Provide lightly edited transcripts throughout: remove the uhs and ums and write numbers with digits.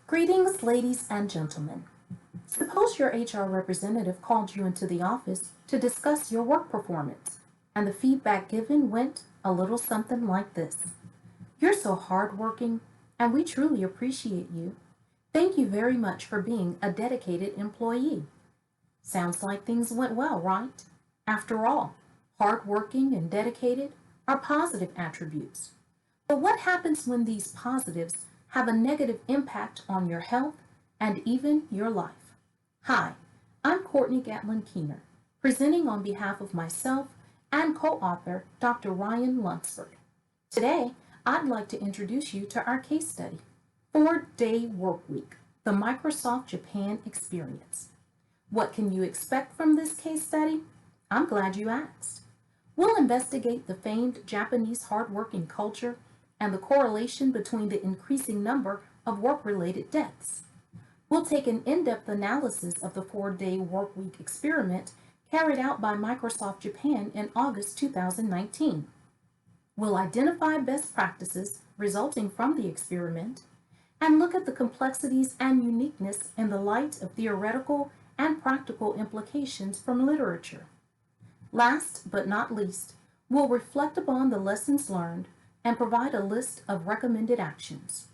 Greetings, ladies and gentlemen. Suppose your HR representative called you into the office to discuss your work performance, and the feedback given went a little something like this. You're so hardworking, and we truly appreciate you. Thank you very much for being a dedicated employee. Sounds like things went well, right? After all, hardworking and dedicated are positive attributes. But what happens when these positives have a negative impact on your health and even your life? Hi, I'm Courtney Gatlin-Keener, presenting on behalf of myself and co-author Dr. Ryan Lunsford. Today, I'd like to introduce you to our case study, 4-Day Workweek, the Microsoft Japan Experience. What can you expect from this case study? I'm glad you asked. We'll investigate the famed Japanese hardworking culture and the correlation between the increasing number of work-related deaths. We'll take an in-depth analysis of the 4-Day Workweek experiment carried out by Microsoft Japan in August 2019. We'll identify best practices resulting from the experiment and look at the complexities and uniqueness in the light of theoretical and practical implications from literature. Last but not least, we'll reflect upon the lessons learned and provide a list of recommended actions.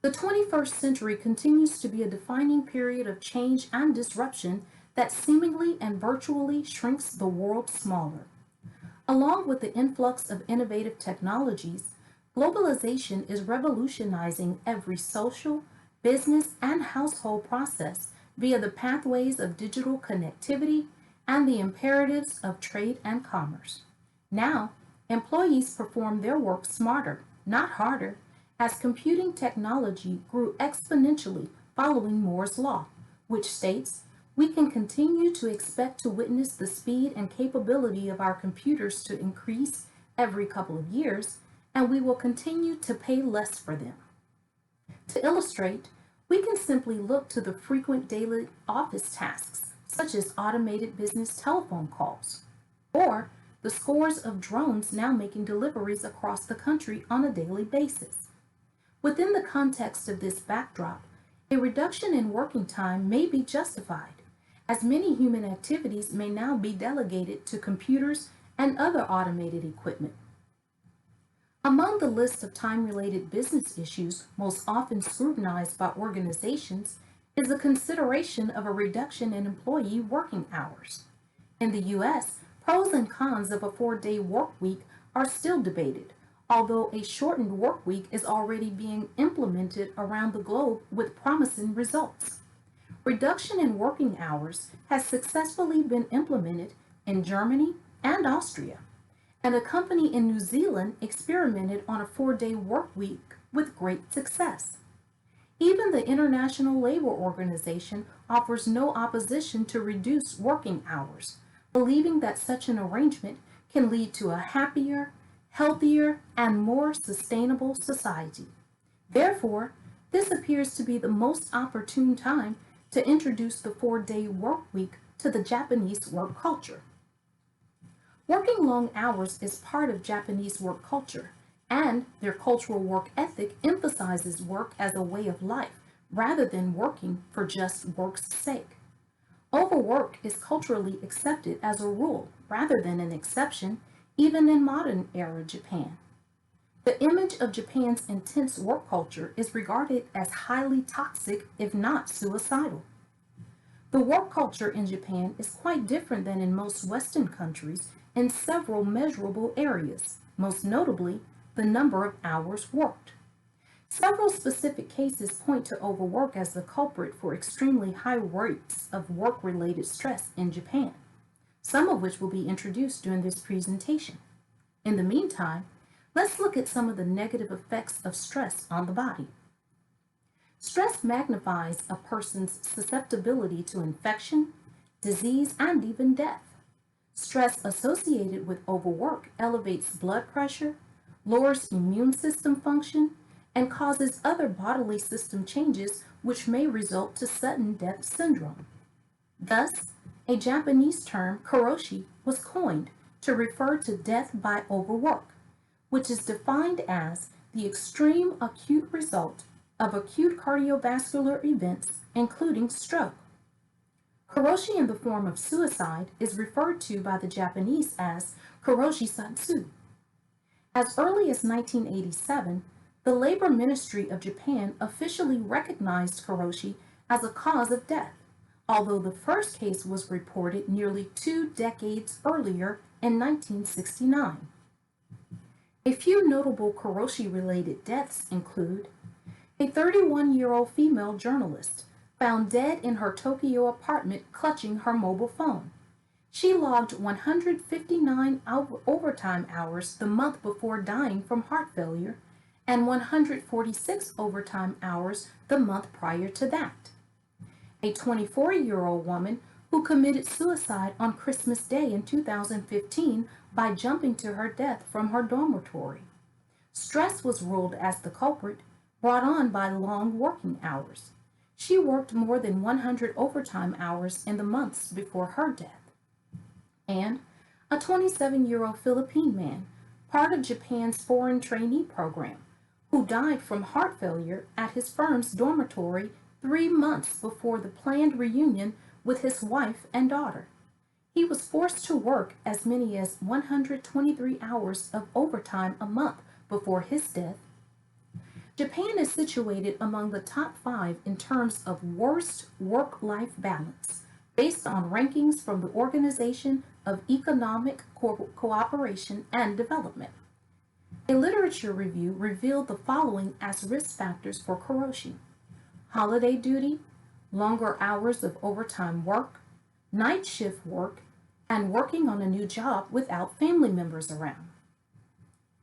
The 21st century continues to be a defining period of change and disruption that seemingly and virtually shrinks the world smaller. Along with the influx of innovative technologies, globalization is revolutionizing every social, business, and household process via the pathways of digital connectivity and the imperatives of trade and commerce. Now, employees perform their work smarter, not harder, as computing technology grew exponentially following Moore's Law, which states, we can continue to expect to witness the speed and capability of our computers to increase every couple of years, and we will continue to pay less for them. To illustrate, we can simply look to the frequent daily office tasks, such as automated business telephone calls, or the scores of drones now making deliveries across the country on a daily basis. Within the context of this backdrop, a reduction in working time may be justified, as many human activities may now be delegated to computers and other automated equipment. Among the list of time-related business issues most often scrutinized by organizations is the consideration of a reduction in employee working hours. In the U.S., pros and cons of a 4-day work week are still debated, although a shortened work week is already being implemented around the globe with promising results. Reduction in working hours has successfully been implemented in Germany and Austria, and a company in New Zealand experimented on a 4-day work week with great success. Even the International Labor Organization offers no opposition to reduce working hours, believing that such an arrangement can lead to a happier, healthier, and more sustainable society. Therefore, this appears to be the most opportune time to introduce the 4-day work week to the Japanese work culture. Working long hours is part of Japanese work culture, and their cultural work ethic emphasizes work as a way of life rather than working for just work's sake. Overwork is culturally accepted as a rule rather than an exception, even in modern era Japan. The image of Japan's intense work culture is regarded as highly toxic, if not suicidal. The work culture in Japan is quite different than in most Western countries in several measurable areas, most notably the number of hours worked. Several specific cases point to overwork as the culprit for extremely high rates of work-related stress in Japan, some of which will be introduced during this presentation. In the meantime, let's look at some of the negative effects of stress on the body. Stress magnifies a person's susceptibility to infection, disease, and even death. Stress associated with overwork elevates blood pressure, lowers immune system function, and causes other bodily system changes which may result to sudden death syndrome. Thus, a Japanese term, karoshi, was coined to refer to death by overwork, which is defined as the extreme acute result of acute cardiovascular events, including stroke. Karoshi in the form of suicide is referred to by the Japanese as karoshi satsu. As early as 1987, the Labor Ministry of Japan officially recognized karoshi as a cause of death, although the first case was reported nearly 2 decades earlier in 1969. A few notable karoshi-related deaths include a 31-year-old female journalist found dead in her Tokyo apartment clutching her mobile phone. She logged 159 overtime hours the month before dying from heart failure and 146 overtime hours the month prior to that. A 24-year-old woman who committed suicide on Christmas Day in 2015 by jumping to her death from her dormitory. Stress was ruled as the culprit, brought on by long working hours. She worked more than 100 overtime hours in the months before her death. And a 27-year-old Philippine man, part of Japan's foreign trainee program, who died from heart failure at his firm's dormitory 3 months before the planned reunion with his wife and daughter. He was forced to work as many as 123 hours of overtime a month before his death. Japan is situated among the top 5 in terms of worst work-life balance, based on rankings from the Organization of Economic Cooperation and Development. A literature review revealed the following as risk factors for karoshi: holiday duty, longer hours of overtime work, night shift work, and working on a new job without family members around.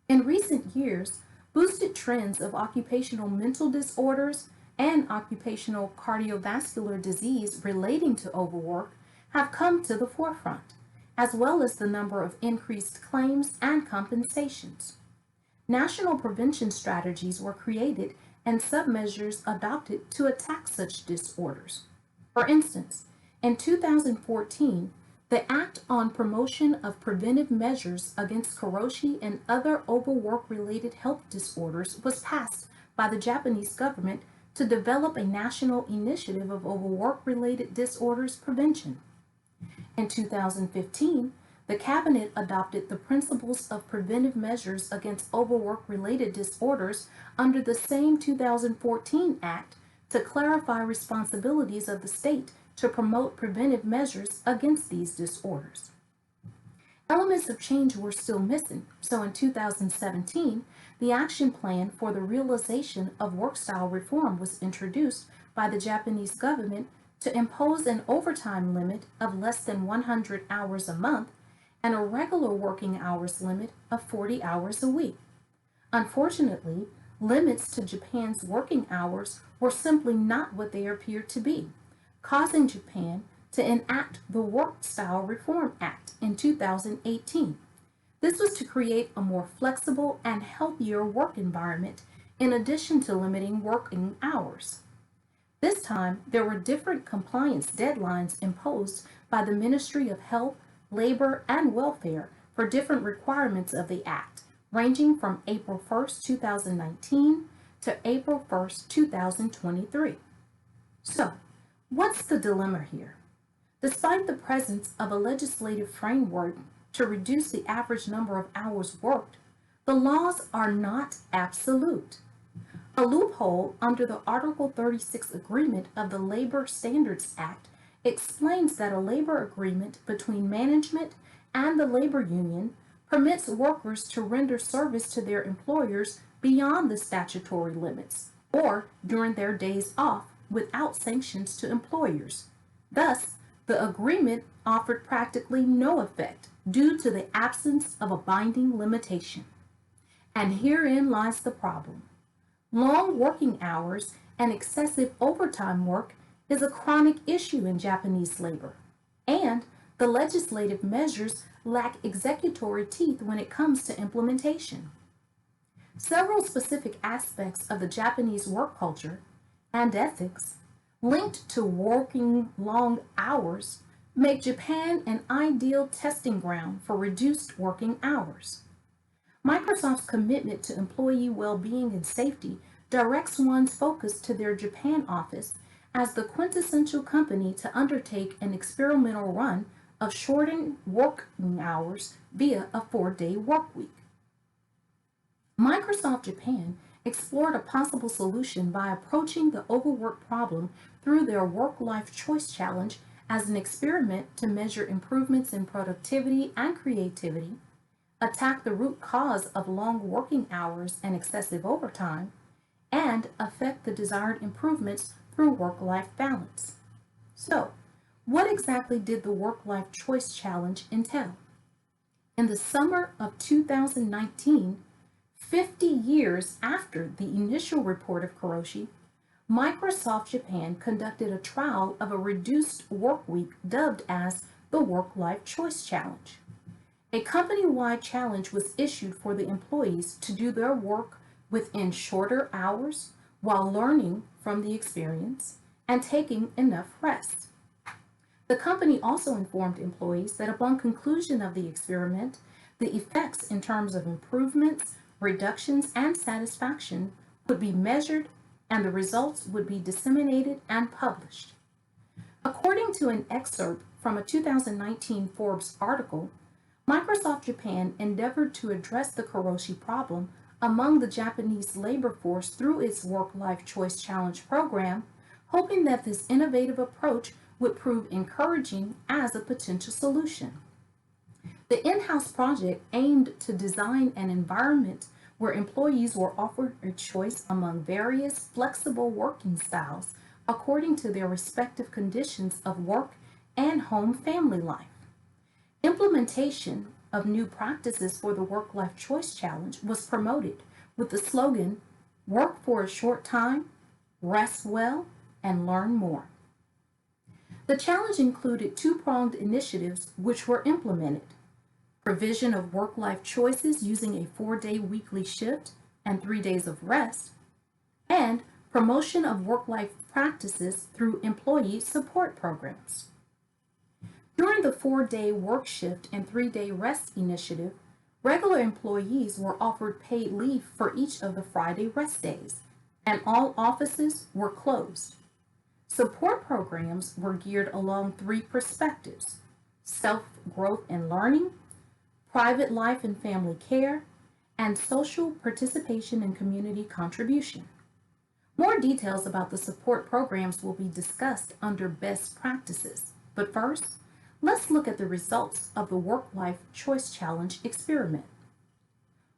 In recent years, boosted trends of occupational mental disorders and occupational cardiovascular disease relating to overwork have come to the forefront, as well as the number of increased claims and compensations. National prevention strategies were created and submeasures adopted to attack such disorders. For instance, in 2014, the Act on Promotion of Preventive Measures Against Karoshi and Other Overwork-Related Health Disorders was passed by the Japanese government to develop a national initiative of overwork-related disorders prevention. In 2015, the Cabinet adopted the Principles of Preventive Measures Against Overwork-Related Disorders under the same 2014 Act to clarify responsibilities of the state to promote preventive measures against these disorders. Elements of change were still missing, so in 2017, the Action Plan for the Realization of Work-Style Reform was introduced by the Japanese government to impose an overtime limit of less than 100 hours a month and a regular working hours limit of 40 hours a week. Unfortunately, limits to Japan's working hours were simply not what they appeared to be, causing Japan to enact the Work-Style Reform Act in 2018. This was to create a more flexible and healthier work environment in addition to limiting working hours. This time, there were different compliance deadlines imposed by the Ministry of Health, Labor, and Welfare for different requirements of the Act, ranging from April 1st, 2019 to April 1st, 2023. So, what's the dilemma here? Despite the presence of a legislative framework to reduce the average number of hours worked, the laws are not absolute. A loophole under the Article 36 agreement of the Labor Standards Act explains that a labor agreement between management and the labor union permits workers to render service to their employers beyond the statutory limits or during their days off without sanctions to employers. Thus, the agreement offered practically no effect due to the absence of a binding limitation. And herein lies the problem. Long working hours and excessive overtime work is a chronic issue in Japanese labor, and the legislative measures lack executory teeth when it comes to implementation. Several specific aspects of the Japanese work culture and ethics linked to working long hours make Japan an ideal testing ground for reduced working hours. Microsoft's commitment to employee well-being and safety directs one's focus to their Japan office as the quintessential company to undertake an experimental run of shortened working hours via a 4-day work week. Microsoft Japan explored a possible solution by approaching the overwork problem through their Work-Life Choice Challenge as an experiment to measure improvements in productivity and creativity, attack the root cause of long working hours and excessive overtime, and affect the desired improvements through work-life balance. So, what exactly did the Work-Life Choice Challenge entail? In the summer of 2019, 50 years after the initial report of Kuroshi, Microsoft Japan conducted a trial of a reduced work week dubbed as the Work-Life Choice Challenge. A company-wide challenge was issued for the employees to do their work within shorter hours while learning from the experience and taking enough rest. The company also informed employees that upon conclusion of the experiment, the effects in terms of improvements, reductions, and satisfaction would be measured and the results would be disseminated and published. According to an excerpt from a 2019 Forbes article, Microsoft Japan endeavored to address the Kuroshi problem among the Japanese labor force through its Work-Life Choice Challenge program, hoping that this innovative approach would prove encouraging as a potential solution. The in-house project aimed to design an environment where employees were offered a choice among various flexible working styles according to their respective conditions of work and home family life. Implementation of new practices for the Work-Life Choice Challenge was promoted with the slogan, "Work for a short time, rest well, and learn more." The challenge included two-pronged initiatives which were implemented: provision of work-life choices using a 4-day weekly shift and 3 days of rest, and promotion of work-life practices through employee support programs. During the 4-day work shift and 3-day rest initiative, regular employees were offered paid leave for each of the Friday rest days, and all offices were closed. Support programs were geared along 3 perspectives: self-growth and learning, private life and family care, and social participation and community contribution. More details about the support programs will be discussed under best practices, but first, let's look at the results of the Work-Life Choice Challenge experiment.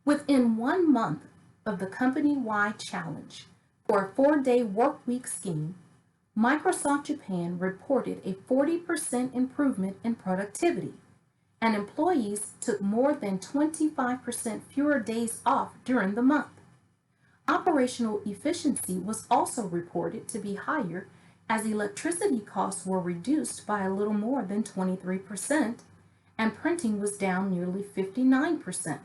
Within 1 month of the company-wide challenge for a 4-day work week scheme, Microsoft Japan reported a 40% improvement in productivity, and employees took more than 25% fewer days off during the month. Operational efficiency was also reported to be higher as electricity costs were reduced by a little more than 23%, and printing was down nearly 59%.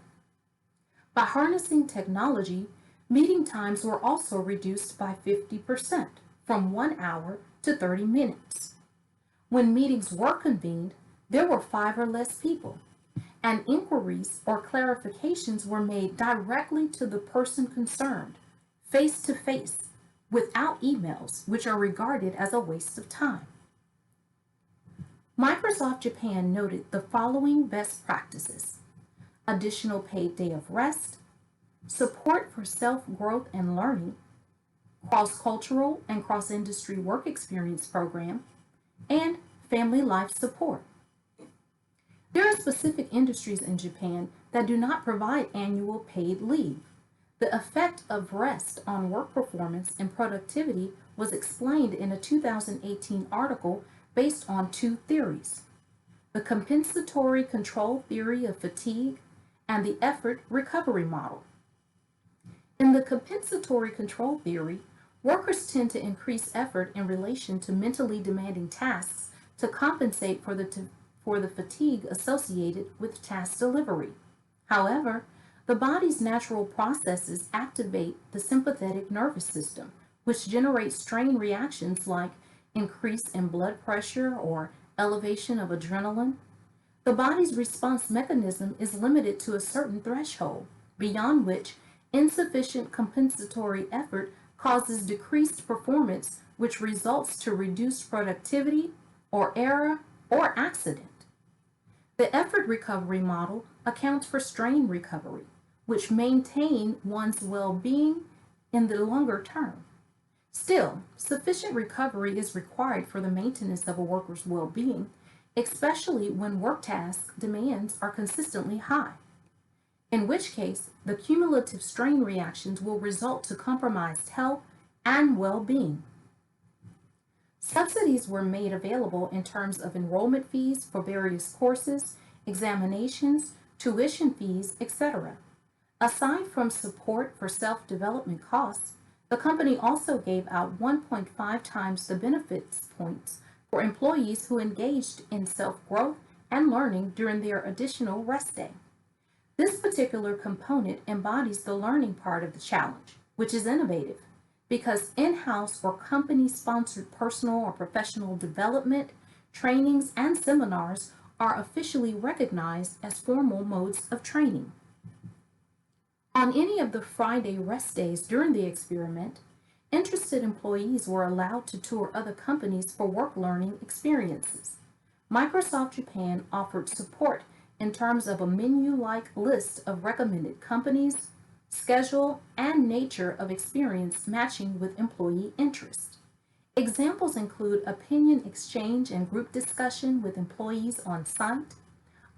By harnessing technology, meeting times were also reduced by 50%, from 1 hour to 30 minutes. When meetings were convened, there were 5 or less people, and inquiries or clarifications were made directly to the person concerned, face to face, without emails, which are regarded as a waste of time. Microsoft Japan noted the following best practices: additional paid day of rest, support for self-growth and learning, cross-cultural and cross-industry work experience program, and family life support. There are specific industries in Japan that do not provide annual paid leave. The effect of rest on work performance and productivity was explained in a 2018 article based on 2 theories: the compensatory control theory of fatigue and the effort recovery model. In the compensatory control theory, workers tend to increase effort in relation to mentally demanding tasks to compensate for the fatigue associated with task delivery. However, the body's natural processes activate the sympathetic nervous system, which generates strain reactions like increase in blood pressure or elevation of adrenaline. The body's response mechanism is limited to a certain threshold, beyond which Insufficient compensatory effort causes decreased performance, which results to reduced productivity or error or accident. The effort recovery model accounts for strain recovery, which maintain one's well-being in the longer term. Still, sufficient recovery is required for the maintenance of a worker's well-being, especially when work task demands are consistently high, in which case the cumulative strain reactions will result to compromised health and well-being. Subsidies were made available in terms of enrollment fees for various courses, examinations, tuition fees, etc. Aside from support for self-development costs, the company also gave out 1.5 times the benefits points for employees who engaged in self-growth and learning during their additional rest day. This particular component embodies the learning part of the challenge, which is innovative because in-house or company-sponsored personal or professional development, trainings, and seminars are officially recognized as formal modes of training. On any of the Friday rest days during the experiment, interested employees were allowed to tour other companies for work learning experiences. Microsoft Japan offered support in terms of a menu-like list of recommended companies, schedule, and nature of experience matching with employee interest. Examples include opinion exchange and group discussion with employees on site,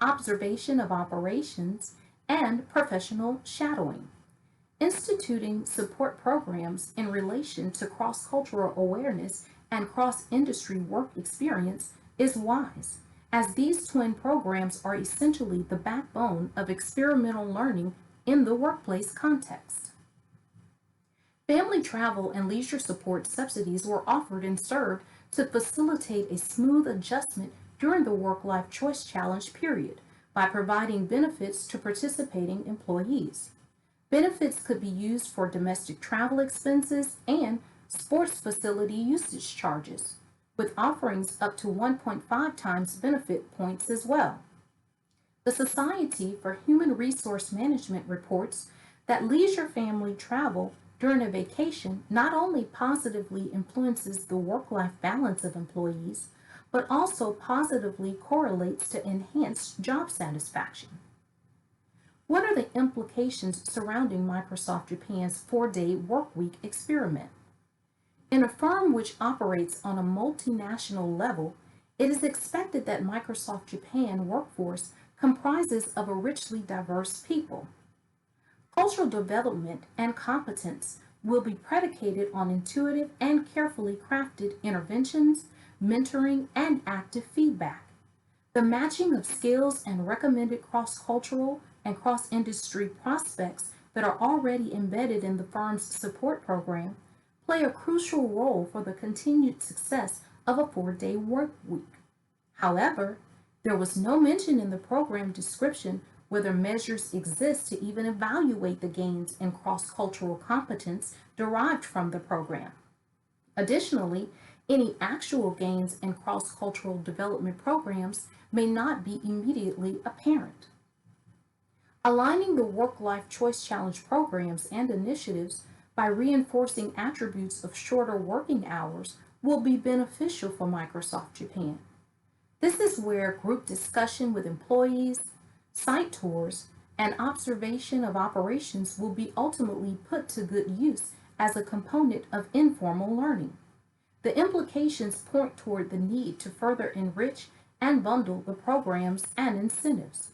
observation of operations, and professional shadowing. Instituting support programs in relation to cross-cultural awareness and cross-industry work experience is wise, as these twin programs are essentially the backbone of experimental learning in the workplace context. Family travel and leisure support subsidies were offered and served to facilitate a smooth adjustment during the work-life choice challenge period by providing benefits to participating employees. Benefits could be used for domestic travel expenses and sports facility usage charges, with offerings up to 1.5 times benefit points as well. The Society for Human Resource Management reports that leisure family travel during a vacation not only positively influences the work-life balance of employees, but also positively correlates to enhanced job satisfaction. What are the implications surrounding Microsoft Japan's 4-day workweek experiment? In a firm which operates on a multinational level, it is expected that Microsoft Japan workforce comprises of a richly diverse people. Cultural development and competence will be predicated on intuitive and carefully crafted interventions, mentoring, and active feedback. The matching of skills and recommended cross-cultural and cross-industry prospects that are already embedded in the firm's support program play a crucial role for the continued success of a 4-day work week. However, there was no mention in the program description whether measures exist to even evaluate the gains in cross-cultural competence derived from the program. Additionally, any actual gains in cross-cultural development programs may not be immediately apparent. Aligning the work-life choice challenge programs and initiatives by reinforcing attributes of shorter working hours will be beneficial for Microsoft Japan. This is where group discussion with employees, site tours, and observation of operations will be ultimately put to good use as a component of informal learning. The implications point toward the need to further enrich and bundle the programs and incentives.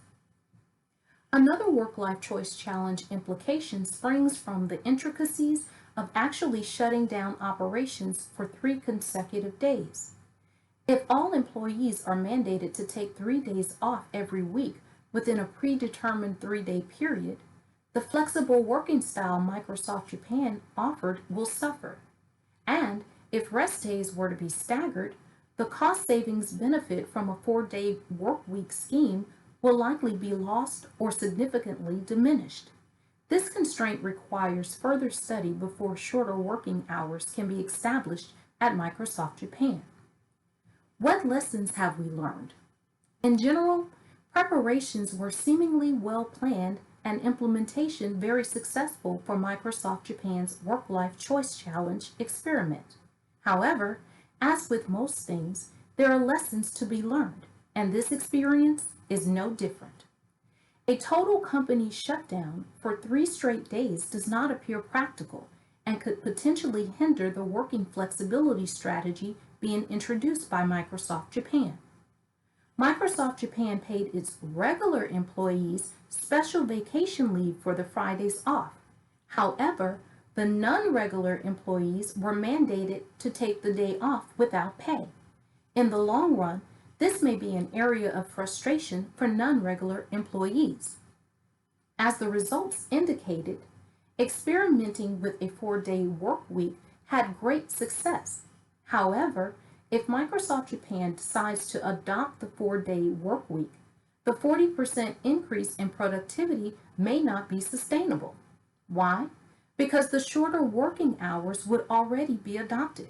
Another work-life choice challenge implication springs from the intricacies of actually shutting down operations for 3 consecutive days. If all employees are mandated to take 3 days off every week within a predetermined 3-day period, the flexible working style Microsoft Japan offered will suffer. And if rest days were to be staggered, the cost savings benefit from a 4-day work week scheme will likely be lost or significantly diminished. This constraint requires further study before shorter working hours can be established at Microsoft Japan. What lessons have we learned? In general, preparations were seemingly well planned and implementation very successful for Microsoft Japan's Work-Life Choice Challenge experiment. However, as with most things, there are lessons to be learned, and this experience is no different. A total company shutdown for 3 straight days does not appear practical and could potentially hinder the working flexibility strategy being introduced by Microsoft Japan. Microsoft Japan paid its regular employees special vacation leave for the Fridays off. However, the non-regular employees were mandated to take the day off without pay. In the long run, this may be an area of frustration for non-regular employees. As the results indicated, experimenting with a 4-day work week had great success. However, if Microsoft Japan decides to adopt the 4-day work week, the 40% increase in productivity may not be sustainable. Why? Because the shorter working hours would already be adopted,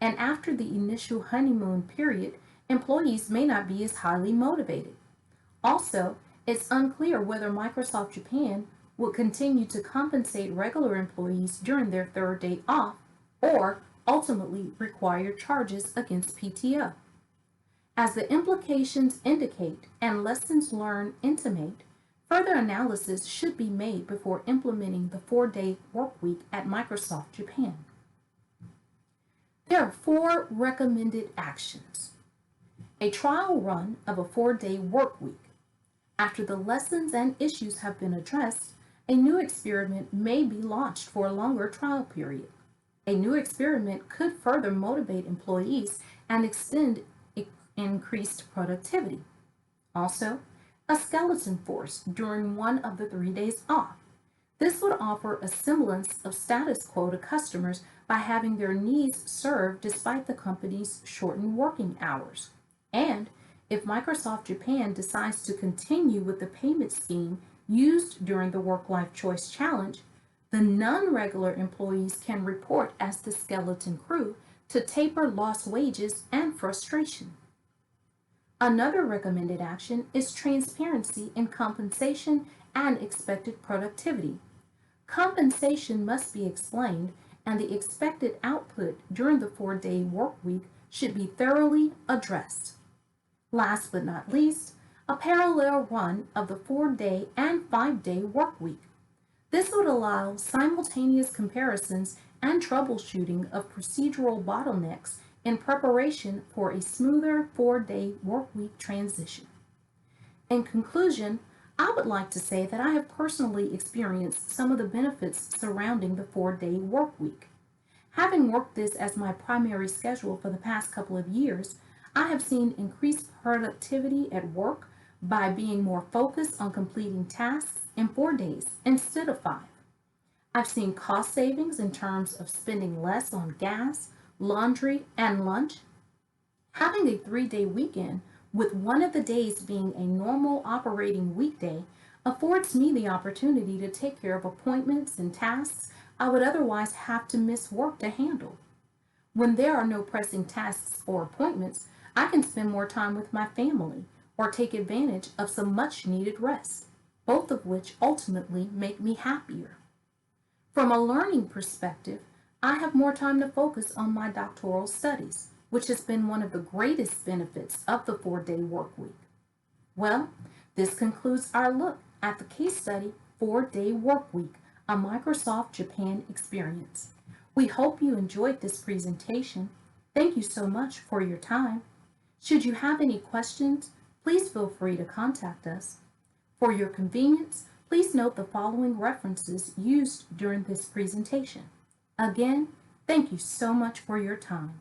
and after the initial honeymoon period, employees may not be as highly motivated. Also, it's unclear whether Microsoft Japan will continue to compensate regular employees during their 3rd day off or ultimately require charges against PTO. As the implications indicate and lessons learned intimate, further analysis should be made before implementing the 4-day workweek at Microsoft Japan. There are 4 recommended actions. A trial run of a 4-day workweek. After the lessons and issues have been addressed, a new experiment may be launched for a longer trial period. A new experiment could further motivate employees and extend increased productivity. Also, a skeleton force during one of the 3 days off. This would offer a semblance of status quo to customers by having their needs served despite the company's shortened working hours. And if Microsoft Japan decides to continue with the payment scheme used during the Work-Life Choice Challenge, the non-regular employees can report as the skeleton crew to taper lost wages and frustration. Another recommended action is transparency in compensation and expected productivity. Compensation must be explained, and the expected output during the 4-day work week should be thoroughly addressed. Last but not least, a parallel run of the 4-day and 5-day work week. This would allow simultaneous comparisons and troubleshooting of procedural bottlenecks in preparation for a smoother 4-day workweek transition. In conclusion, I would like to say that I have personally experienced some of the benefits surrounding the 4-day workweek. Having worked this as my primary schedule for the past couple of years, I have seen increased productivity at work by being more focused on completing tasks in 4 days instead of 5. I've seen cost savings in terms of spending less on gas, laundry, and lunch. Having a 3-day weekend with one of the days being a normal operating weekday affords me the opportunity to take care of appointments and tasks I would otherwise have to miss work to handle. When there are no pressing tasks or appointments, I can spend more time with my family or take advantage of some much needed rest, both of which ultimately make me happier. From a learning perspective, I have more time to focus on my doctoral studies, which has been one of the greatest benefits of the 4-day work week. Well, this concludes our look at the case study 4-day work week, a Microsoft Japan experience. We hope you enjoyed this presentation. Thank you so much for your time. Should you have any questions, please feel free to contact us. For your convenience, please note the following references used during this presentation. Again, thank you so much for your time.